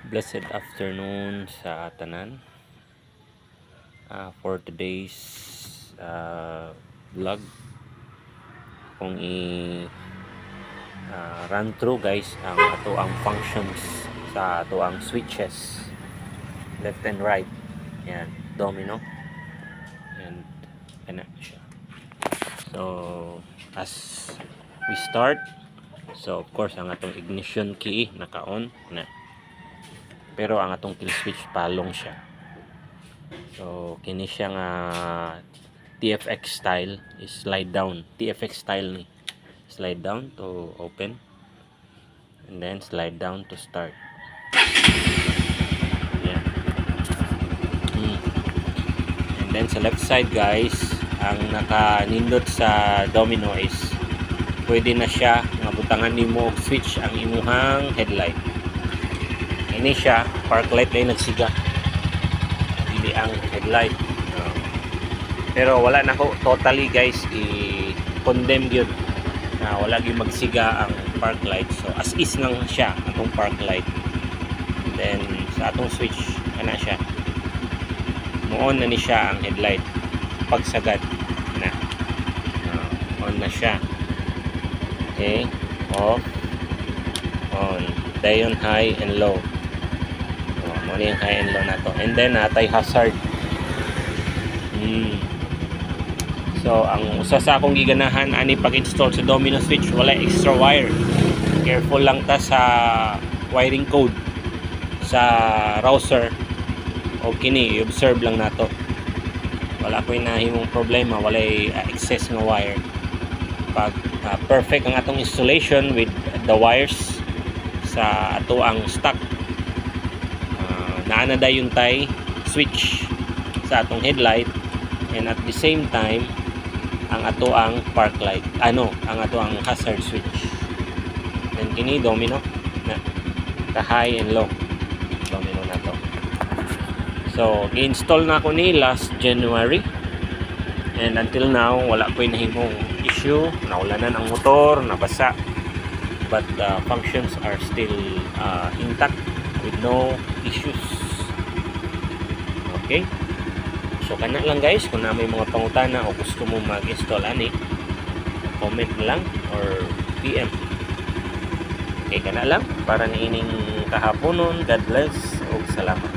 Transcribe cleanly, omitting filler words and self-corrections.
Blessed afternoon sa tanan. For today's vlog, kung run through guys ang ato ang functions sa ato ang switches left and right. Yan, domino. And kana siya. So as we start, so of course ang atong ignition key naka-on na. Pero ang atong kill switch palong siya. So kini siya nga TFX style is slide down. TFX style ni. Slide down to open and then slide down to start. Yeah. And then sa left side guys, ang naka-nindot sa domino is pwede na siya nga butangan nimo og switch ang imuhang headlight. Ini siya, park light ay nagsiga. Hindi ang headlight. Pero wala na ko totally guys i-condemn yun na wala gyud magsiga ang park light. So as is nang siya atong park light. And then sa atong switch ana siya. Mo-on na ni siya ang headlight. Pagsagad na. On na siya. Okay, off, on. Dayon high and low. Muna yung high and low na to. And then natay hazard. So ang usa sa akong giganahan ani pag-install sa domino switch, wala extra wire. Careful lang ta sa wiring code sa router. O kini i-observe lang nato. Wala ko nahimong problema, wala excess nga wire. Pag perfect ang atong installation with the wires sa ato ang stock, naana dayon tay switch sa atong headlight, and at the same time ang ato ang park light, ang ato ang hazard switch. Then kini domino na ka high and low domino na to. So i-install na ko ni last January, and until now wala ko nahimong issue. Naulanan ang motor, nabasa, but the functions are still intact with no issues. Okay, so kana lang guys. Kung na may mga pangutana o gusto mo mag-install ani, comment na lang or PM. Okay, kana lang para niining kahaponon. God bless o salamat.